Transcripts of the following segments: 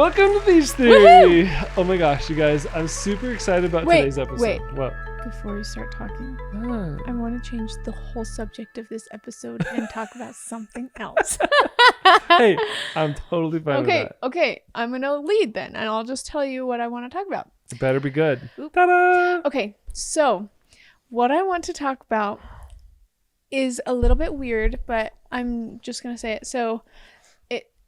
welcome to These Theory. Oh my gosh, you guys, I'm super excited about today's episode. Wait. What? Before you start talking, I want to change the whole subject of this episode and talk about something else. Hey, I'm totally fine with that. Okay, I'm going to lead then, and I'll just tell you what I want to talk about. It better be good. Oop. Ta-da! Okay, so what I want to talk about is a little bit weird, but I'm just going to say it. So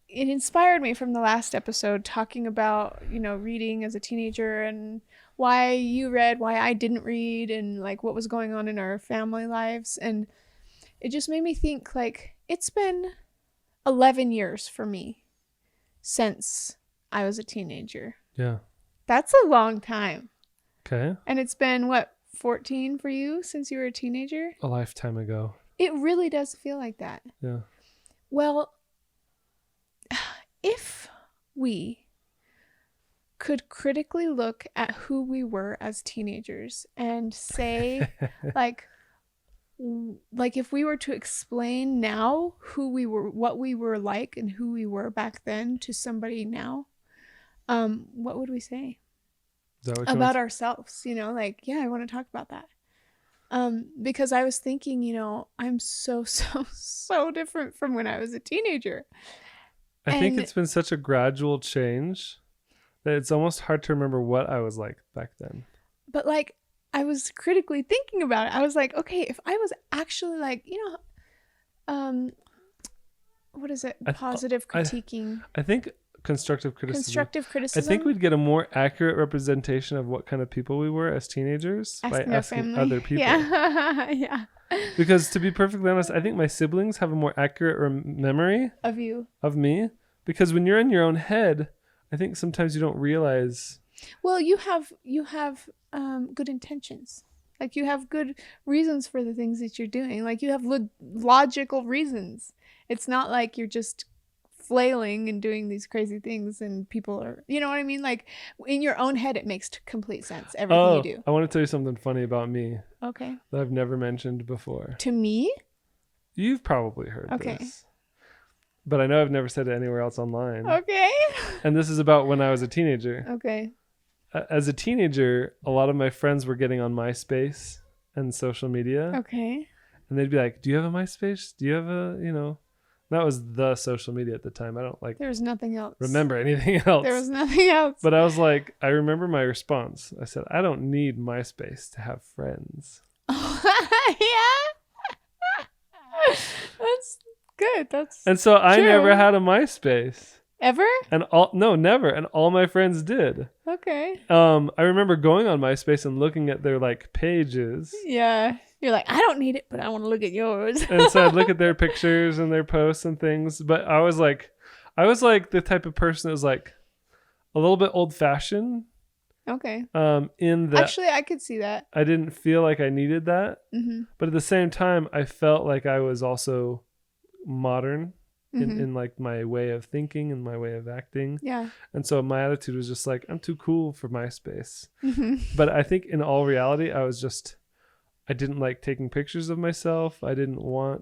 it inspired me from the last episode talking about, reading as a teenager and why you read, why I didn't read, and like what was going on in our family lives. And it just made me think, like, it's been 11 years for me since I was a teenager. Yeah. That's a long time. Okay. And it's been, 14 for you since you were a teenager? A lifetime ago. It really does feel like that. Yeah. Well, if we could critically look at who we were as teenagers and say, like if we were to explain now who we were, what we were like and who we were back then to somebody now, what would we say about ourselves? Yeah, I want to talk about that. Because I was thinking, I'm so different from when I was a teenager. I think it's been such a gradual change that it's almost hard to remember what I was like back then. But I was critically thinking about it. I was like, okay, if I was actually what is it? Positive critiquing. I think constructive criticism. Constructive criticism. I think we'd get a more accurate representation of what kind of people we were as teenagers by asking other people. Yeah. Yeah. Because to be perfectly honest, I think my siblings have a more accurate memory of you, of me. Because when you're in your own head, I think sometimes you don't realize. Well, you have good intentions. Like, you have good reasons for the things that you're doing. Like, you have logical reasons. It's not like you're just flailing and doing these crazy things and people are, you know what I mean? Like, in your own head, it makes complete sense, everything you do. I want to tell you something funny about me. Okay. That I've never mentioned before. To me? You've probably heard this. But I know I've never said it anywhere else online. Okay. And this is about when I was a teenager. Okay. As a teenager, a lot of my friends were getting on MySpace and social media. Okay. And they'd be like, do you have a MySpace? Do you have a, that was the social media at the time. I don't there was nothing else. Remember anything else. There was nothing else. But I was like, I remember my response. I said, I don't need MySpace to have friends. Yeah. That's good. And so I true. never had a MySpace. Ever? Never. And all my friends did. Okay. I remember going on MySpace and looking at their pages. Yeah. You're like, I don't need it, but I want to look at yours. And so I'd look at their pictures and their posts and things. But I was like the type of person that was like a little bit old fashioned. Okay. In that actually, I could see that. I didn't feel like I needed that. Mm-hmm. But at the same time, I felt like I was also modern in like my way of thinking and my way of acting. Yeah. And so my attitude was just like, I'm too cool for MySpace. Mm-hmm. But I think in all reality, I didn't like taking pictures of myself. I didn't like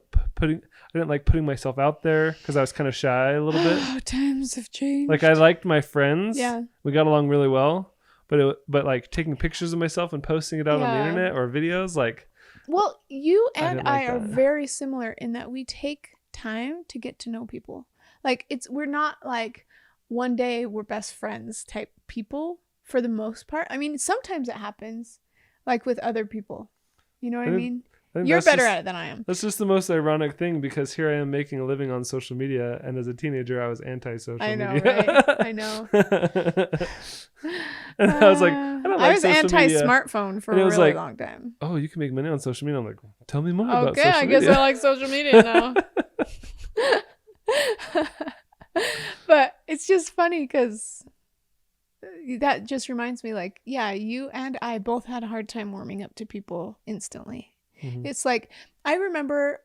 putting myself out there because I was kind of shy a little bit. Oh, times have changed. Like, I liked my friends. Yeah. We got along really well. But like taking pictures of myself and posting it out on the internet or videos, like. Well, you and I are that. very similar in that we take time to get to know people. Like, we're not like one day we're best friends type people for the most part. I mean, sometimes it happens, like with other people. You know what I mean? You're better at it than I am. That's just the most ironic thing, because here I am making a living on social media, and as a teenager I was anti-social media. I know, right? I know. And I was like, I don't like social media. I was anti-smartphone for a really long time. Oh, you can make money on social media? I'm like, tell me more about social media. Okay, I guess I like social media now. But it's just funny because that just reminds me, like, yeah, you and I both had a hard time warming up to people instantly. Mm-hmm. It's like, I remember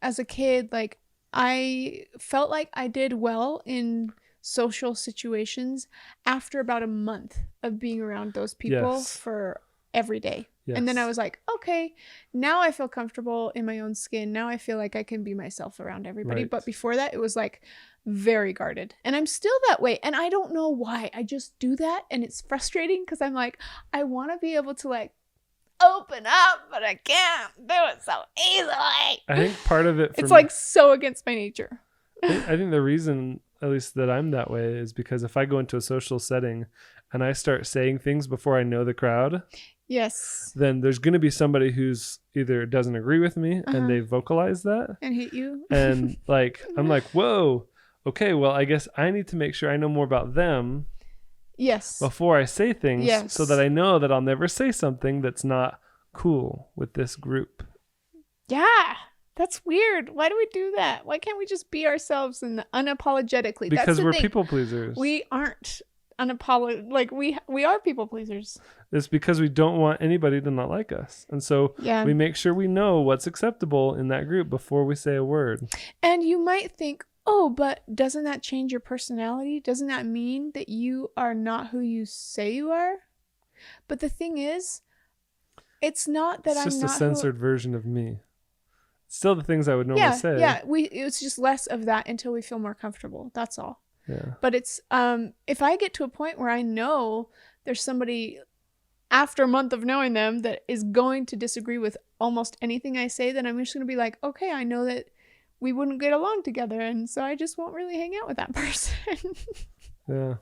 as a kid, like, I felt like I did well in social situations after about a month of being around those people for every day. Yes. And then I was like, okay, now I feel comfortable in my own skin. Now I feel like I can be myself around everybody. Right. But before that, it was like very guarded. And I'm still that way. And I don't know why. I just do that. And it's frustrating because I'm like, I want to be able to like open up, but I can't do it so easily. I think part of it it's like so against my nature. I think the reason, at least that I'm that way, is because if I go into a social setting and I start saying things before I know the crowd, yes, then there's going to be somebody who's either doesn't agree with me and they vocalize that and hate you. And like, I'm like, whoa, okay, well, I guess I need to make sure I know more about them. Yes. Before I say things, so that I know that I'll never say something that's not cool with this group. Yeah. That's weird. Why do we do that? Why can't we just be ourselves and unapologetically? Because we're people pleasers. We aren't like we are people pleasers. It's because we don't want anybody to not like us. And so we make sure we know what's acceptable in that group before we say a word. And you might think, oh, but doesn't that change your personality? Doesn't that mean that you are not who you say you are? But the thing is, it's not that I'm not. It's just a censored version of me. Still the things I would normally say. Yeah, it's just less of that until we feel more comfortable. That's all. Yeah. But it's if I get to a point where I know there's somebody after a month of knowing them that is going to disagree with almost anything I say, then I'm just going to be like, okay, I know that we wouldn't get along together, and so I just won't really hang out with that person. Yeah.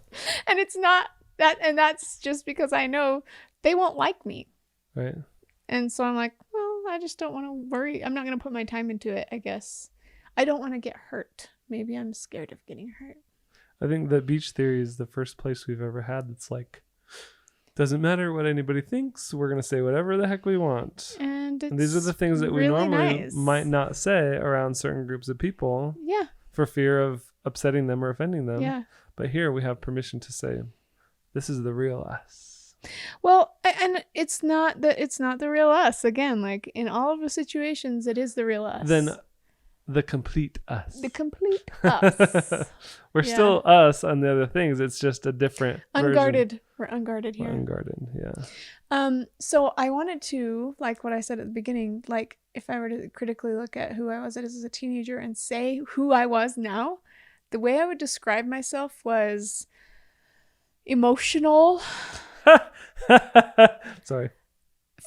And it's not that, and that's just because I know they won't like me. Right. And so I'm like, well, I just don't want to worry. I'm not going to put my time into it, I guess. I don't want to get hurt. Maybe I'm scared of getting hurt. I think the beach theory is the first place we've ever had that's like, doesn't matter what anybody thinks. We're going to say whatever the heck we want. And these are the things that we normally might not say around certain groups of people. Yeah. For fear of upsetting them or offending them. Yeah. But here we have permission to say, this is the real us. Well, and it's not the real us. Again, like in all of the situations, it is the real us. Then the complete us. The complete us. We're still us on the other things. It's just a different unguarded version. We're unguarded here. We're unguarded, yeah. So I wanted to, like what I said at the beginning, like if I were to critically look at who I was as a teenager and say who I was now, the way I would describe myself was emotional. Sorry.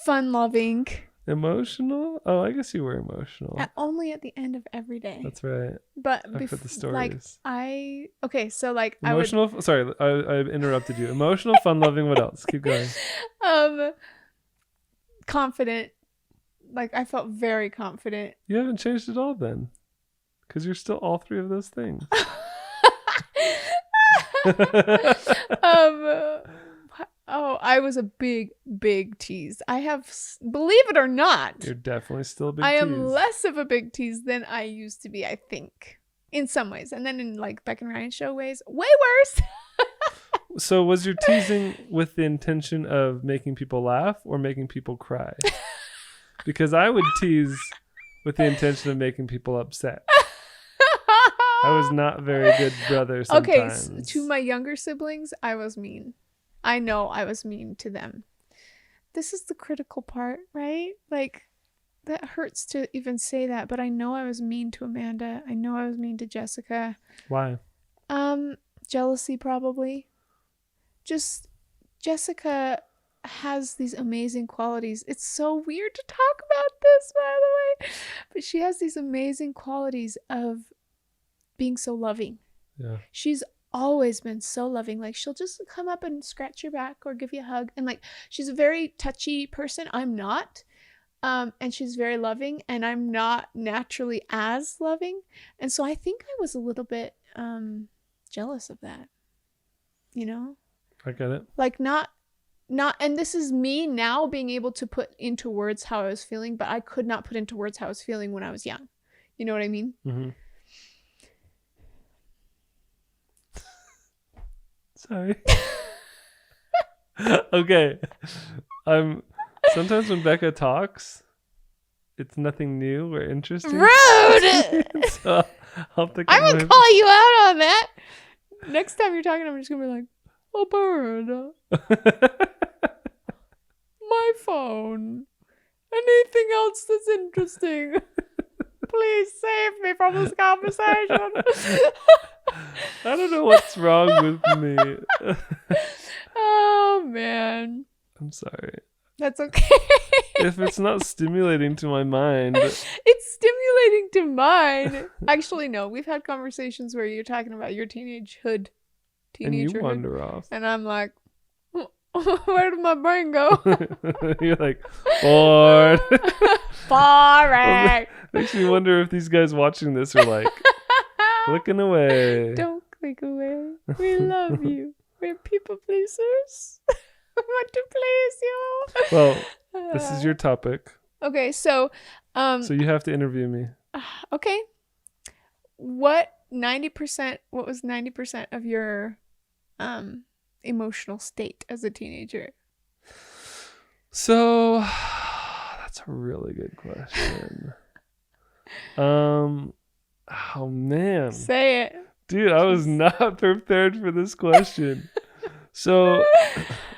Fun-loving. Emotional? Oh, I guess you were emotional. Only at the end of every day. That's right. But before the stories. Like emotional. Sorry, I interrupted you. Emotional, fun-loving. What else? Keep going. Confident. Like I felt very confident. You haven't changed at all then, because you're still all three of those things. Oh, I was a big tease. Believe it or not. You're definitely still a big tease. I am less of a big tease than I used to be, I think. In some ways. And then in like Becca and Ryan show ways, way worse. So was your teasing with the intention of making people laugh or making people cry? Because I would tease with the intention of making people upset. I was not very good brother sometimes. Okay, to my younger siblings, I was mean. I know I was mean to them. This is the critical part, right? Like, that hurts to even say that, but I know I was mean to Amanda. I know I was mean to Jessica. Why? Jealousy, probably. Just, Jessica has these amazing qualities. It's so weird to talk about this, by the way. But she has these amazing qualities of being so loving. Yeah. She's always been so loving. Like she'll just come up and scratch your back or give you a hug, and like she's a very touchy person. I'm not, and she's very loving, and I'm not naturally as loving, and so I think I was a little bit jealous of that, you know. I get it. Like not, and this is me now being able to put into words how I was feeling, but I could not put into words how I was feeling when I was young. You know what I mean? Mm-hmm. Sorry. Okay. Sometimes when Becca talks, it's nothing new or interesting. Rude! So I'll think I'm gonna call you out on that. Next time you're talking, I'm just gonna be like, "Oh, bird. My phone. Anything else that's interesting? Please save me from this conversation." I don't know what's wrong with me. Oh man. I'm sorry. That's okay. If it's not stimulating to my mind. It's stimulating to mine. Actually, no. We've had conversations where you're talking about your teenagehood. And you wander off. And I'm like, where did my brain go? You're like, bored. Boring. Makes me wonder if these guys watching this are like, clicking away. Don't click away. We love you. We're people pleasers. We want to please you. Well, this is your topic. Okay, so so you have to interview me. Okay. What was 90% of your emotional state as a teenager? So that's a really good question. Oh man. Say it. Dude, I was not prepared for this question. So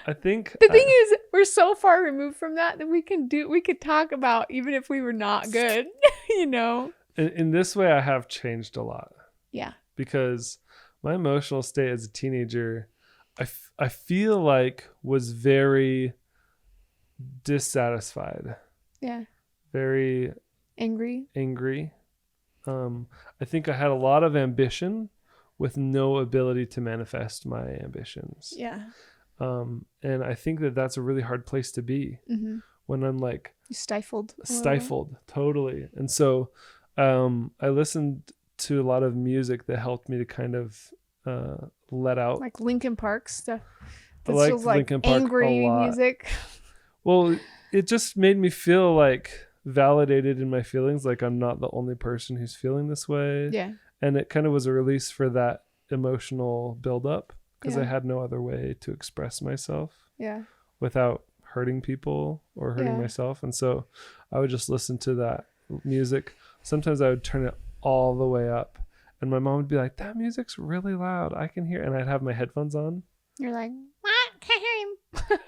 I think the thing is, we're so far removed from that we could talk about even if we were not good, you know. In this way, I have changed a lot. Yeah. Because my emotional state as a teenager, I feel like was very dissatisfied. Yeah. Very angry. I think I had a lot of ambition with no ability to manifest my ambitions. Yeah. And I think that that's a really hard place to be when I'm like stifled, totally. And so I listened to a lot of music that helped me to kind of let out, like Linkin Park stuff. I like Linkin Park angry a lot. Music. Well, it just made me feel like validated in my feelings, like I'm not the only person who's feeling this way. Yeah. And it kind of was a release for that emotional buildup because I had no other way to express myself without hurting people or hurting myself. And so I would just listen to that music. Sometimes I would turn it all the way up and my mom would be like, that music's really loud. I can hear. And I'd have my headphones on. You're like, what? Can't hear him.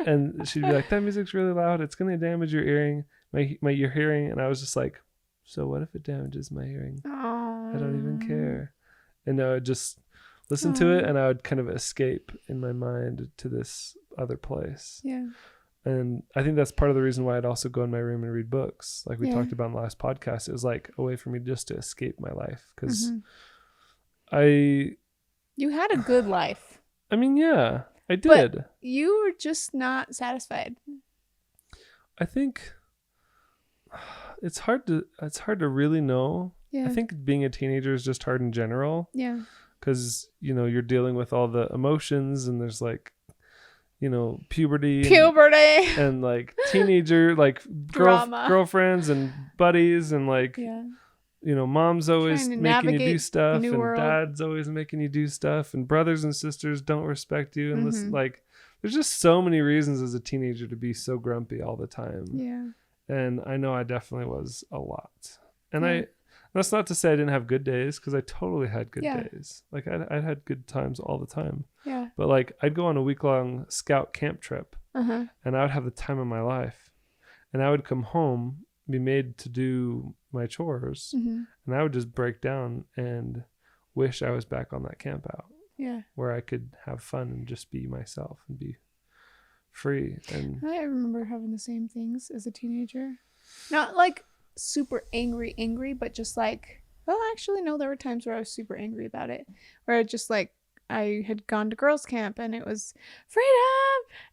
And she'd be like, that music's really loud. It's going to damage your hearing, your hearing. And I was just like, so what if it damages my hearing? I don't even care. And I would just listen to it and I would kind of escape in my mind to this other place. Yeah. And I think that's part of the reason why I'd also go in my room and read books. Like we talked about in the last podcast. It was like a way for me just to escape my life. Because you had a good life. I mean, yeah, I did. But you were just not satisfied. I think it's hard to really know. Yeah. I think being a teenager is just hard in general. Yeah. Because, you know, you're dealing with all the emotions and there's like, you know, puberty and like teenager, like girlfriends and buddies and like, you know, mom's always making you do stuff and dad's always making you do stuff and brothers and sisters don't respect you. And this, like, there's just so many reasons as a teenager to be so grumpy all the time. Yeah. And I know I definitely was a lot. And that's not to say I didn't have good days, because I totally had good days. Like I had good times all the time. Yeah. But like I'd go on a week-long scout camp trip and I would have the time of my life. And I would come home, be made to do my chores, and I would just break down and wish I was back on that camp out. Yeah. Where I could have fun and just be myself and be free. And I remember having the same things as a teenager. Not like super angry, but just like, well, actually no, there were times where I was super angry about it, where I just like, I had gone to girls camp and it was freedom,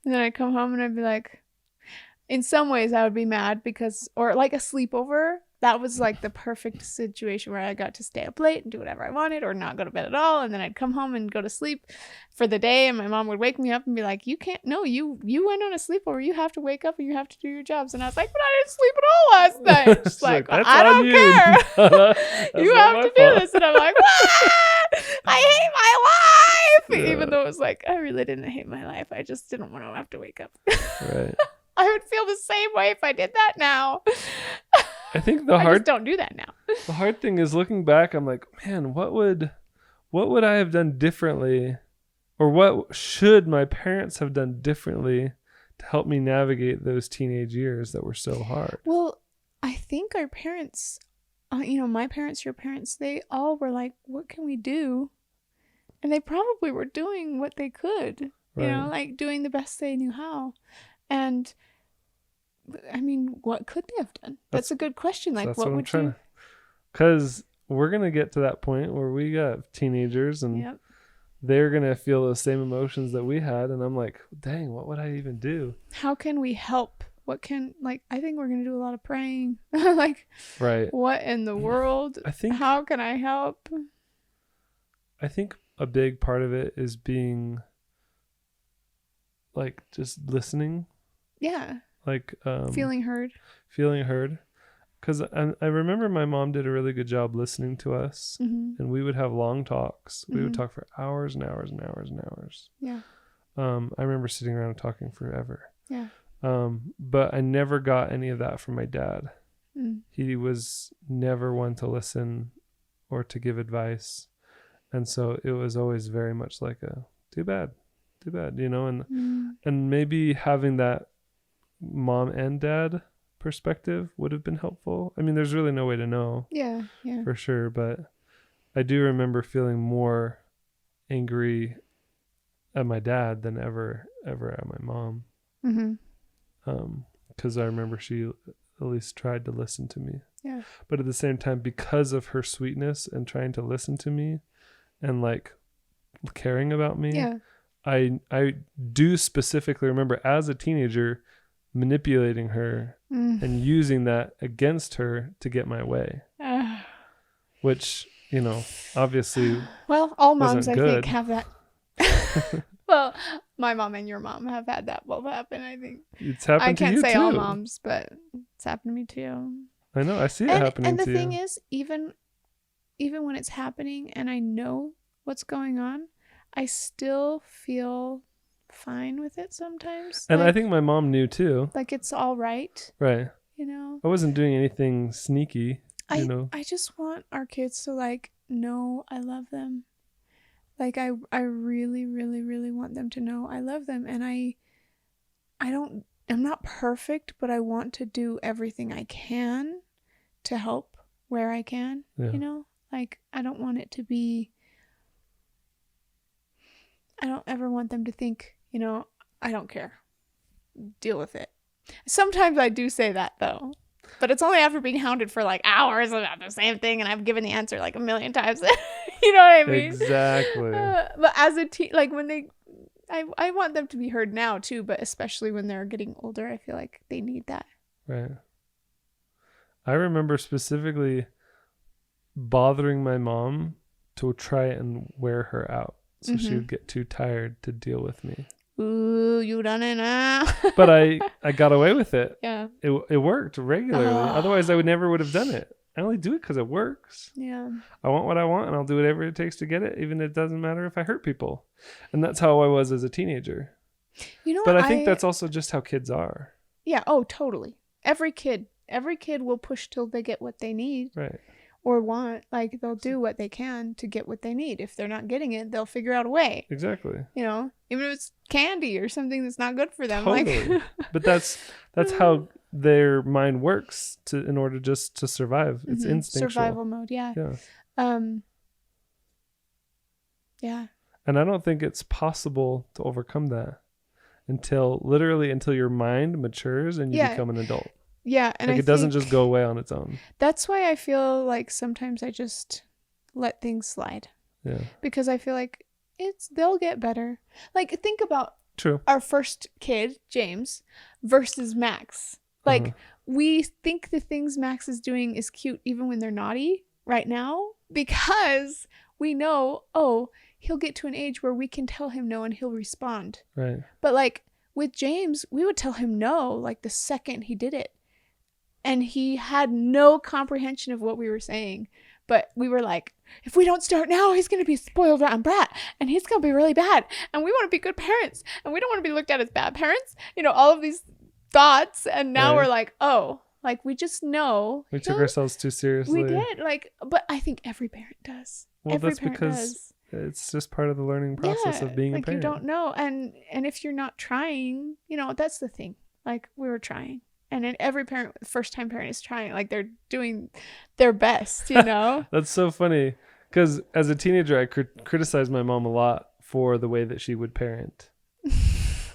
and then I'd come home and I'd be like, in some ways I would be mad because, or like a sleepover, that was like the perfect situation where I got to stay up late and do whatever I wanted or not go to bed at all. And then I'd come home and go to sleep for the day. And my mom would wake me up and be like, you can't, no, you went on a sleepover. You have to wake up and you have to do your jobs. And I was like, but I didn't sleep at all last night. She's like, I don't care. You have to do this. And I'm like, I hate my life. Even though it was like, I really didn't hate my life. I just didn't want to have to wake up. Right. I would feel the same way if I did that now. I think I just don't do that now. The hard thing is looking back, I'm like, man, what would I have done differently, or what should my parents have done differently to help me navigate those teenage years that were so hard? Well, I think our parents, my parents, your parents, they all were like, what can we do? And they probably were doing what they could, you know, like doing the best they knew how. And I mean, what could they have done? That's a good question. Like, what would you? Because we're going to get to that point where we got teenagers and they're going to feel those same emotions that we had. And I'm like, dang, what would I even do? How can we help? I think we're going to do a lot of praying. Like, what in the world? How can I help? I think a big part of it is being like just listening. Yeah. Like feeling heard. Because I remember my mom did a really good job listening to us, and we would have long talks. We would talk for hours and hours and hours and hours. Yeah. I remember sitting around and talking forever. Yeah. But I never got any of that from my dad. He was never one to listen or to give advice. And so it was always very much like too bad, you know, and maybe having that mom and dad perspective would have been helpful. I mean, there's really no way to know. Yeah. For sure. But I do remember feeling more angry at my dad than ever at my mom. Because I remember she at least tried to listen to me. Yeah. But at the same time, because of her sweetness and trying to listen to me and like caring about me, I do specifically remember as a teenager manipulating her and using that against her to get my way, which, you know, obviously all moms I think have that. Well, my mom and your mom have had that both happen. I think it's happened. I can't say all moms, but it's happened to me too. I know, I see it happening to you. And the thing is, even when it's happening and I know what's going on, I still feel fine with it sometimes. And I think my mom knew too. Like, it's all right. Right. You know? I wasn't doing anything sneaky, you know? I just want our kids to, like, know I love them. Like, I really, really, really want them to know I love them. And I'm not perfect, but I want to do everything I can to help where I can, you know? Like, I don't want it to be... I don't ever want them to think, you know, I don't care. Deal with it. Sometimes I do say that, though. But it's only after being hounded for like hours about the same thing and I've given the answer like a million times. You know what I mean? Exactly. But as a teen, like when I want them to be heard now too, but especially when they're getting older, I feel like they need that. Right. I remember specifically bothering my mom to try and wear her out. So she would get too tired to deal with me. Ooh, you done it now. But I got away with it. Yeah. It worked regularly. Otherwise, I would have done it. I only do it because it works. Yeah. I want what I want, and I'll do whatever it takes to get it, even if it doesn't matter if I hurt people. And that's how I was as a teenager. You know, but I think that's also just how kids are. Yeah. Oh, totally. Every kid will push till they get what they need. Right. Or want, like, they'll do what they can to get what they need. If they're not getting it, they'll figure out a way. Exactly. You know, even if it's candy or something that's not good for them. Totally. Like, but that's how their mind works in order just to survive. It's instinctual. Survival mode. Yeah. Yeah. And I don't think it's possible to overcome that until your mind matures and you become an adult. Yeah, and like it doesn't just go away on its own. That's why I feel like sometimes I just let things slide. Yeah. Because I feel like they'll get better. Like, think about our first kid, James, versus Max. Like, we think the things Max is doing is cute even when they're naughty right now because we know, he'll get to an age where we can tell him no and he'll respond. Right. But like with James, we would tell him no like the second he did it. And he had no comprehension of what we were saying. But we were like, if we don't start now, he's going to be a spoiled rotten brat. And he's going to be really bad. And we want to be good parents. And we don't want to be looked at as bad parents. You know, all of these thoughts. And now we're like, like we just know. We took ourselves too seriously. We did. Like, but I think every parent does. Well, every that's parent because does. It's just part of the learning process of being a parent. Like, you don't know. And if you're not trying, you know, that's the thing. Like, we were trying. And then every first-time parent is trying. Like, they're doing their best, you know? That's so funny. Because as a teenager, I criticized my mom a lot for the way that she would parent.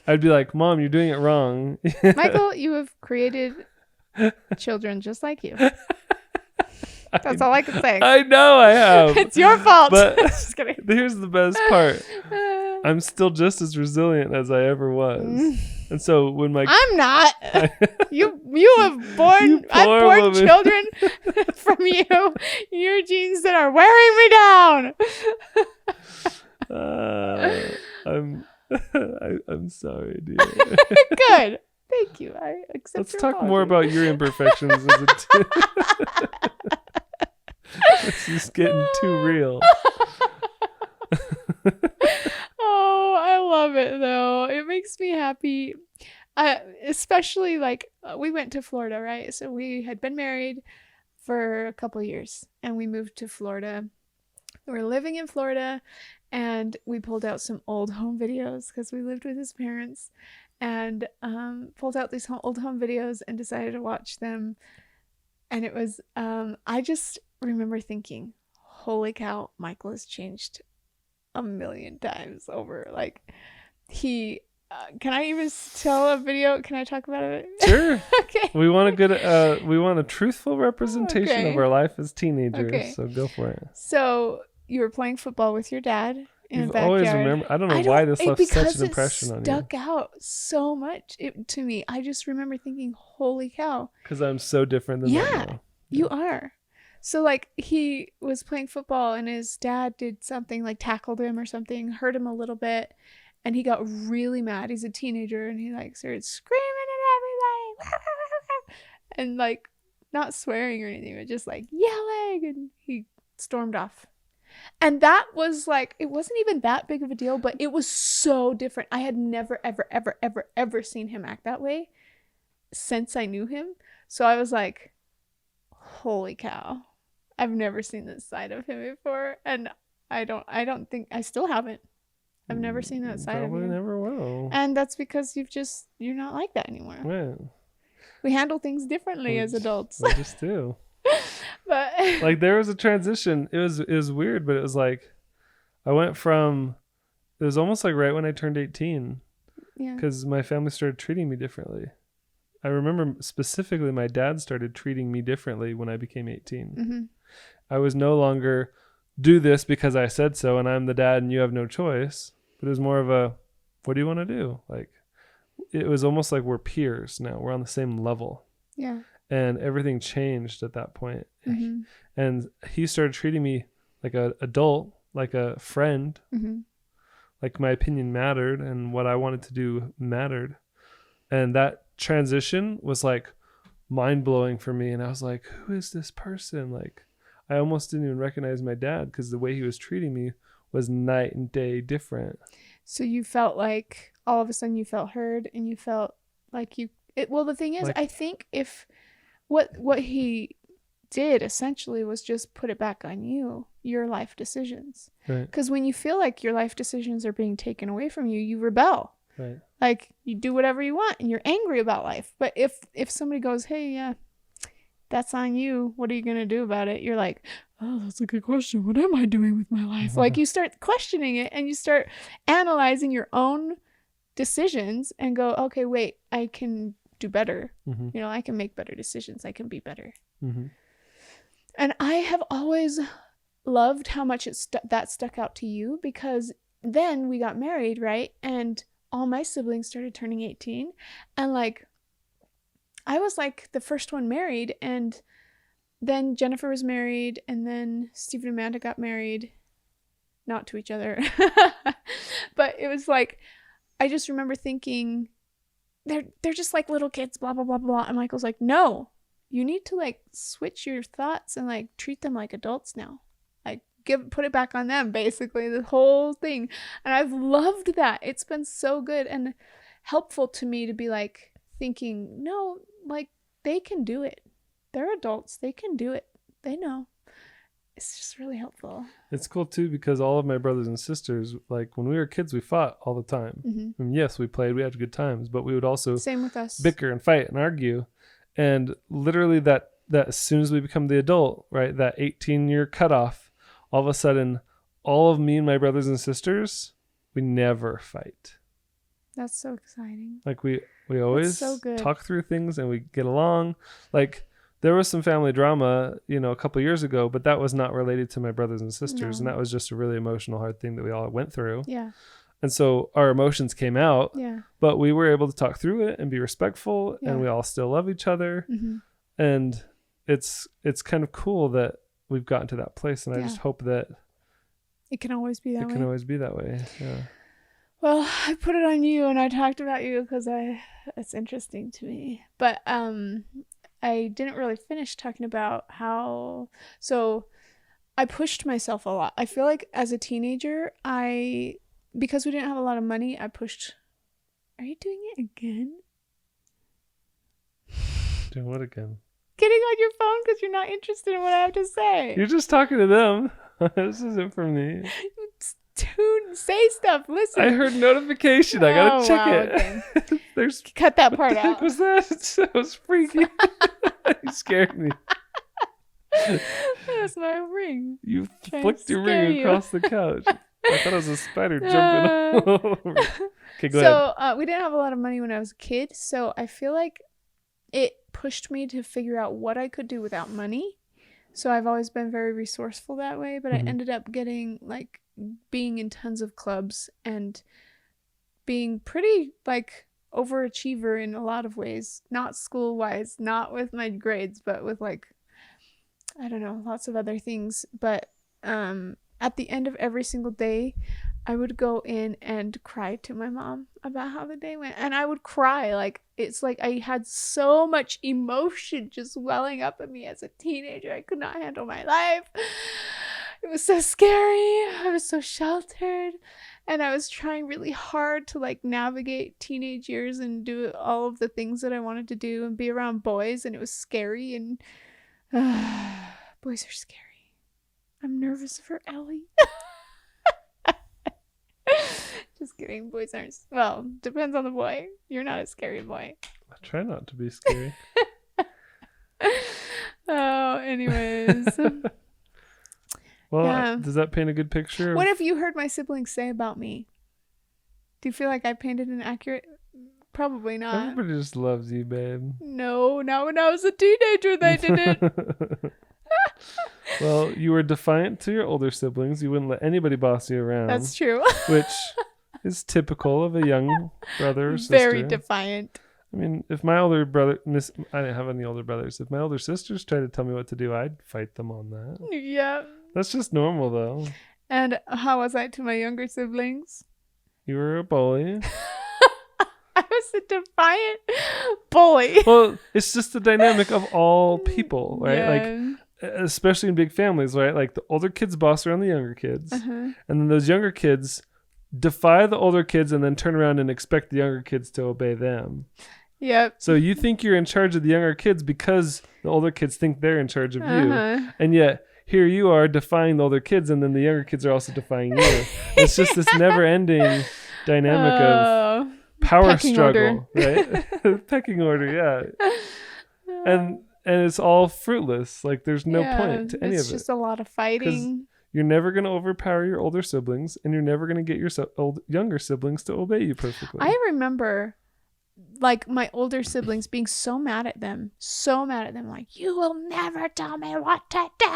I'd be like, Mom, you're doing it wrong. Michael, you have created children just like you. That's all I can say. I know I have. It's your fault. But just kidding. here's the best part. I'm still just as resilient as I ever was. And so when I'm not. You have born I've born children from you. Your genes that are wearing me down. I'm sorry, dear. Good. Thank you. I accept. Let's your talk apology. more about your imperfections as a This is getting too real. Oh, I love it though. It makes me happy. Especially like we went to Florida, right? So we had been married for a couple of years and we moved to Florida. We were living in Florida and we pulled out some old home videos because we lived with his parents and pulled out these old home videos and decided to watch them. And it was, I just remember thinking, holy cow, Michael has changed a million times over. Like he, can I even tell a video? Can I talk about it? Sure. Okay. We want a truthful representation of our life as teenagers. Okay. So go for it. So you were playing football with your dad in You've the backyard. Always remember. I don't know why this left such an impression on you. Stuck out so much to me. I just remember thinking, holy cow. Because I'm so different than that now. You are. So like he was playing football and his dad did something like tackled him or something, hurt him a little bit. And he got really mad. He's a teenager and he like started screaming at everybody. And like not swearing or anything, but just like yelling. And he stormed off. And that was like, it wasn't even that big of a deal, but it was so different. I had never, ever, ever, ever, ever seen him act that way since I knew him. So I was like, holy cow. I've never seen this side of him before. And I don't think, I still haven't. I've never seen that side of you. Probably never will. And that's because you're not like that anymore. Right. We handle things differently as adults. We just do. But like there was a transition. It was weird, but it was like I went from, it was almost like right when I turned 18. Yeah. Because my family started treating me differently. I remember specifically my dad started treating me differently when I became 18. Mm-hmm. I was no longer do this because I said so and I'm the dad and you have no choice. But it was more of a, what do you want to do? Like, it was almost like we're peers now. We're on the same level. Yeah. And everything changed at that point. Mm-hmm. And he started treating me like an adult, like a friend. Mm-hmm. Like my opinion mattered and what I wanted to do mattered. And that transition was like mind-blowing for me. And I was like, who is this person? Like, I almost didn't even recognize my dad because the way he was treating me was night and day different. So you felt like all of a sudden you felt heard and you felt like well, the thing is, like, I think if what he did essentially was just put it back on you, your life decisions. Right. Because when you feel like your life decisions are being taken away from you, you rebel. Right. Like you do whatever you want and you're angry about life. But if somebody goes, hey, yeah, that's on you, what are you going to do about it? You're like, oh, that's a good question. What am I doing with my life? Like you start questioning it and you start analyzing your own decisions and go, okay, wait, I can do better. Mm-hmm. You know, I can make better decisions. I can be better. Mm-hmm. And I have always loved how much that stuck out to you, because then we got married, right? And all my siblings started turning 18. And like, I was like the first one married, and then Jennifer was married, and then Steve and Amanda got married, not to each other. But it was like, I just remember thinking, they're just like little kids, blah, blah, blah, blah. And Michael's like, no, you need to like switch your thoughts and like treat them like adults now. Like put it back on them, basically, the whole thing. And I've loved that. It's been so good and helpful to me to be like thinking, no, like they can do it. They're adults. They can do it. They know. It's just really helpful. It's cool too, because all of my brothers and sisters, like when we were kids, we fought all the time. Mm-hmm. And yes, we played, we had good times, but we would also same with us, bicker and fight and argue. And literally that as soon as we become the adult, right, that 18-year cutoff, all of a sudden, all of me and my brothers and sisters, we never fight. That's so exciting. Like we always so good. talk through things and we get along. Like there was some family drama, a couple years ago, but that was not related to my brothers and sisters. No. And that was just a really emotional, hard thing that we all went through. Yeah. And so our emotions came out, Yeah. but we were able to talk through it and be respectful, Yeah. and we all still love each other. Mm-hmm. And it's kind of cool that we've gotten to that place. And I Yeah. just hope that It can always be that it way. can always be that way. Yeah. Well, I put it on you and I talked about you because it's interesting to me. But I didn't really finish talking about so I pushed myself a lot. I feel like as a teenager, because we didn't have a lot of money, I pushed. Are you doing it again? Doing what again? Getting on your phone because you're not interested in what I have to say. You're just talking to them. This isn't for me. Say stuff. Listen. I heard notification. I gotta check wow, it. Okay. There's Cut that part what the heck out. was that? That was freaky. You scared me. That's my ring. You Trying flicked to your scare ring you. across the couch. I thought it was a spider jumping all over. Okay, go ahead. So we didn't have a lot of money when I was a kid, so I feel like it pushed me to figure out what I could do without money. So I've always been very resourceful that way, but Mhm. I ended up being in tons of clubs and being pretty overachiever in a lot of ways, not school wise, not with my grades, but with I don't know, lots of other things. But at the end of every single day, I would go in and cry to my mom about how the day went. And I would cry. It's like I had so much emotion just welling up in me as a teenager. I could not handle my life. It was so scary. I was so sheltered. And I was trying really hard to navigate teenage years and do all of the things that I wanted to do and be around boys. And it was scary. And boys are scary. I'm nervous for Ellie. Just kidding. Boys aren't. Well, depends on the boy. You're not a scary boy. I try not to be scary. Oh, anyways. Well, Yeah. does that paint a good picture? What have you heard my siblings say about me? Do you feel like I painted an accurate? Probably not. Everybody just loves you, babe. No, not when I was a teenager. They didn't. Well, you were defiant to your older siblings. You wouldn't let anybody boss you around. That's true. Which is typical of a young brother or sister. Very defiant. I mean, if my older brother, I didn't have any older brothers. If my older sisters tried to tell me what to do, I'd fight them on that. Yeah. That's just normal, though. And how was I to my younger siblings? You were a bully. I was a defiant bully. Well, it's just the dynamic of all people, right? Yeah. Especially in big families, right? Like the older kids boss around the younger kids. Uh-huh. And then those younger kids defy the older kids and then turn around and expect the younger kids to obey them. Yep. So you think you're in charge of the younger kids because the older kids think they're in charge of you. Uh-huh. And yet here you are defying the older kids, and then the younger kids are also defying you. It's just this never-ending dynamic of power pecking struggle, right? Pecking order, yeah. And it's all fruitless. Like there's no point to any of it. It's just a lot of fighting. You're never going to overpower your older siblings, and you're never going to get your younger siblings to obey you perfectly. I remember my older siblings being so mad at them, like, you will never tell me what to do.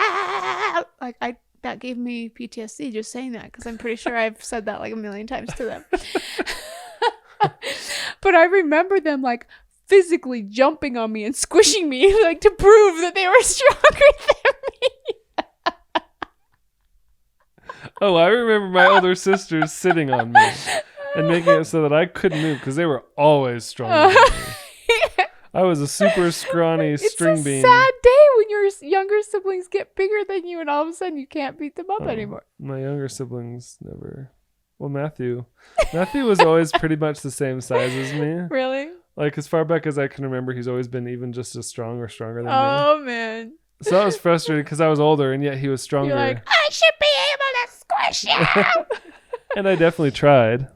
That gave me PTSD just saying that, because I'm pretty sure I've said that a million times to them. But I remember them physically jumping on me and squishing me to prove that they were stronger than me. Oh, I remember my older sisters sitting on me and making it so that I couldn't move because they were always stronger than me. I was a super scrawny string bean. It's a sad day when your younger siblings get bigger than you and all of a sudden you can't beat them up anymore. My younger siblings never. Well, Matthew was always pretty much the same size as me. Really? As far back as I can remember, he's always been even just as strong or stronger than me. Oh, man. So that was frustrating because I was older and yet he was stronger. You're like, I should be able to squish you. And I definitely tried.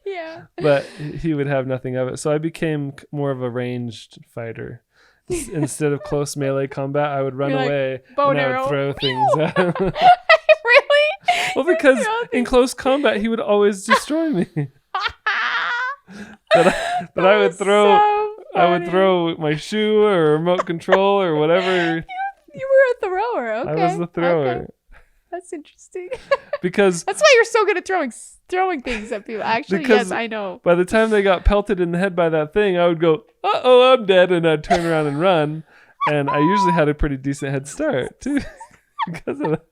Yeah. But he would have nothing of it. So I became more of a ranged fighter. instead of close melee combat, I would run You're like, away bow and and I would arrow. throw things at him. Really? Well, You because throw in things- close combat, he would always destroy me. But I would That's throw, so I would funny. throw my shoe or remote control or whatever. You were a thrower. Okay. I was the thrower. Okay. That's interesting. Because That's why you're so good at throwing things at people. Actually, Because- yes, I know. by the time they got pelted in the head by that thing, I would go, "Uh-oh, I'm dead," and I'd turn around and run. And I usually had a pretty decent head start too, because of that.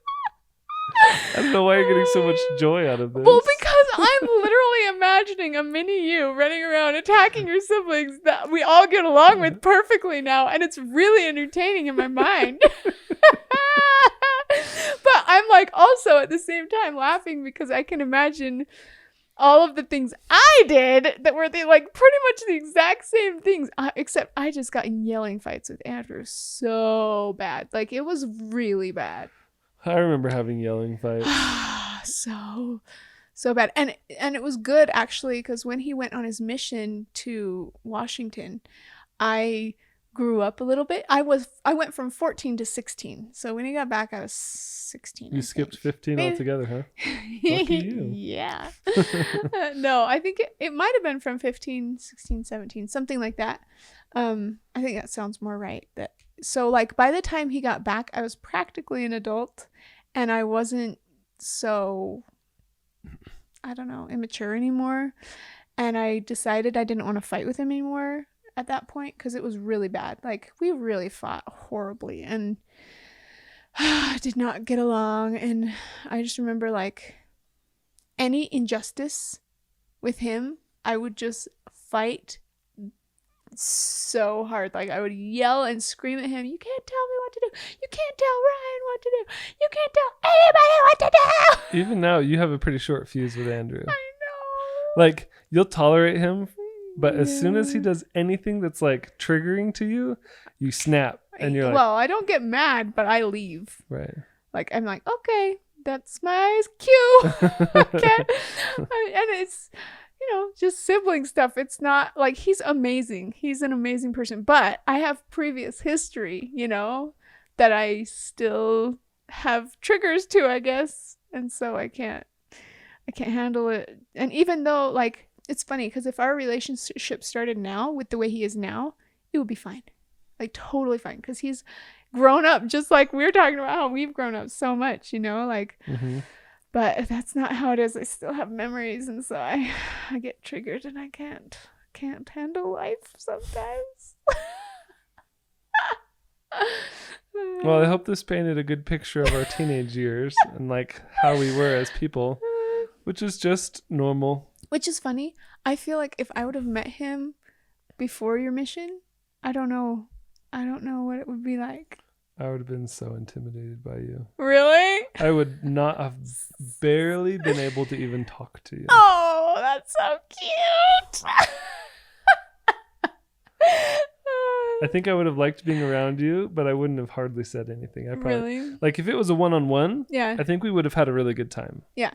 I don't know why you're getting so much joy out of this. Well, because I'm literally imagining a mini you running around attacking your siblings that we all get along with perfectly now, and it's really entertaining in my mind. But I'm like also at the same time laughing because I can imagine all of the things I did that were like pretty much the exact same things, except I just got in yelling fights with Andrew so bad. Like it was really bad. I remember having yelling fights. so bad, and it was good actually, because when he went on his mission to Washington, I grew up a little bit. I went from 14 to 16, so when he got back I was 16. You skipped 15 Maybe. altogether, huh? Lucky you. Yeah. No, I think it might have been from 15, 16, 17, something like that. I think that sounds more right. So like by the time he got back, I was practically an adult, and I wasn't so, I don't know, immature anymore. And I decided I didn't want to fight with him anymore at that point because it was really bad. Like we really fought horribly and did not get along. And I just remember like any injustice with him, I would just fight so hard. Like I would yell and scream at him, "You can't tell me what to do. You can't tell Ryan what to do. You can't tell anybody what to do." Even now, you have a pretty short fuse with Andrew. I know. Like, you'll tolerate him, but as soon as he does anything that's like triggering to you, you snap and you're like, well, I don't get mad, but I leave. right. Like I'm like, okay, that's my cue. Okay. And it's, just sibling stuff. It's not like he's amazing. He's an amazing person, but I have previous history, that I still have triggers to, I guess. And so I can't handle it. And even though like, it's funny because if our relationship started now with the way he is now, it would be fine. Like totally fine. Because he's grown up just like we were talking about how we've grown up so much, like, but that's not how it is. I still have memories. And so I get triggered and I can't handle life sometimes. Well, I hope this painted a good picture of our teenage years and like how we were as people, which is just normal. Which is funny. I feel like if I would have met him before your mission, I don't know what it would be like. I would have been so intimidated by you. Really? I would not have barely been able to even talk to you. Oh, that's so cute. I think I would have liked being around you, but I wouldn't have hardly said anything. I probably Really? like if it was a one-on-one, Yeah. I think we would have had a really good time. Yeah.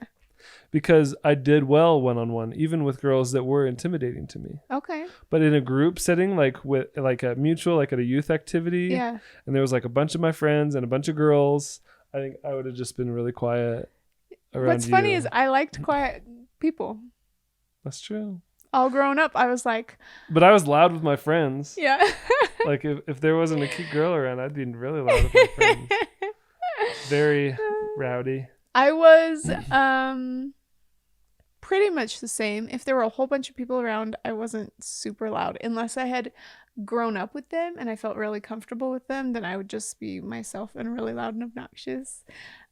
Because I did well one-on-one, even with girls that were intimidating to me. Okay. But in a group setting, like with like a mutual, like at a youth activity, Yeah. and there was like a bunch of my friends and a bunch of girls, I think I would have just been really quiet around What's funny you. is I liked quiet people. That's true. All grown up, I was like, But I was loud with my friends. yeah. Like if there wasn't a cute girl around, I'd be really loud with my friends. Very rowdy. I was pretty much the same. If there were a whole bunch of people around, I wasn't super loud. Unless I had grown up with them and I felt really comfortable with them, then I would just be myself and really loud and obnoxious.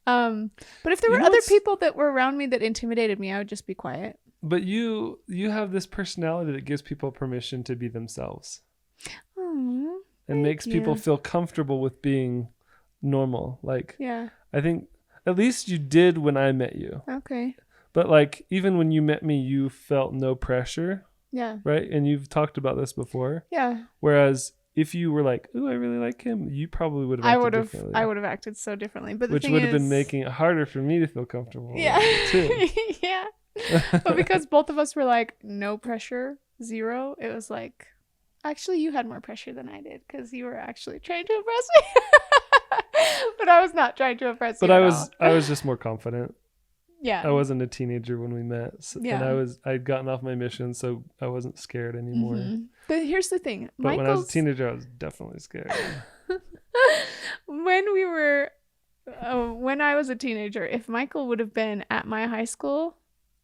But if there were other people that were around me that intimidated me, I would just be quiet. But you have this personality that gives people permission to be themselves. Aww, And makes people you. feel comfortable with being normal. Like, yeah. I think at least you did when I met you. Okay. But like, even when you met me, you felt no pressure, Yeah. right? And you've talked about this before. Yeah. Whereas if you were like, "Ooh, I really like him," you probably would have acted differently. I would have acted so differently. But the which thing would have been is- making it harder for me to feel comfortable. Yeah. Too. Yeah. But because both of us were like, no pressure, zero, it was like, Actually, you had more pressure than I did because you were actually trying to impress me. But I was not trying to impress you. But I was just more confident. Yeah. I wasn't a teenager when we met. So, Yeah. And I'd gotten off my mission, so I wasn't scared anymore. Mm-hmm. But here's the thing. But when I was a teenager, I was definitely scared. When I was a teenager, if Michael would have been at my high school,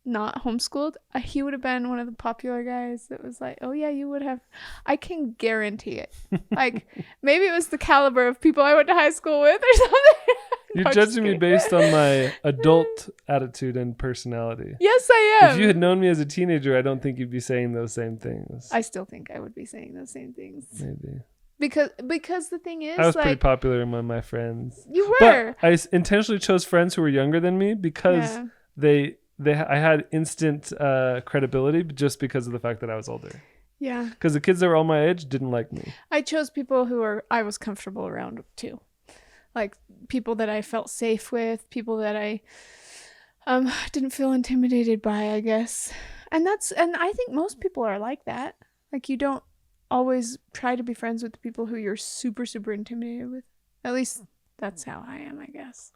not homeschooled, he would have been one of the popular guys that was like, oh yeah, you would have. I can guarantee it. Like, maybe it was the caliber of people I went to high school with or something. You're judging me based on my adult attitude and personality. Yes, I am. If you had known me as a teenager, I don't think you'd be saying those same things. I still think I would be saying those same things. Maybe. Because the thing is, I was pretty popular among my friends. You were. But I intentionally chose friends who were younger than me because I had instant credibility just because of the fact that I was older. Yeah. Because the kids that were all my age didn't like me. I chose people I was comfortable around too. Like people that I felt safe with, people that I didn't feel intimidated by, I guess. And I think most people are like that. Like, you don't always try to be friends with the people who you're super, super intimidated with. At least that's how I am, I guess.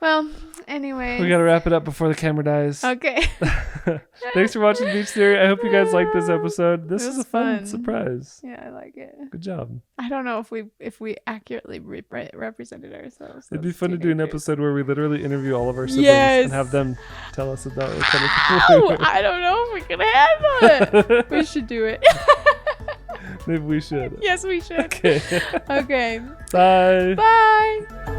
Well, anyway. We got to wrap it up before the camera dies. Okay. Thanks for watching Beach Theory. I hope you guys liked this episode. This is a fun surprise. Yeah, I like it. Good job. I don't know if we accurately represented ourselves. It'd be fun to do an episode where we literally interview all of our siblings and have them tell us about what kind of people we are. I don't know if we can handle it. We should do it. Maybe we should. Yes, we should. Okay. Okay. Bye. Bye.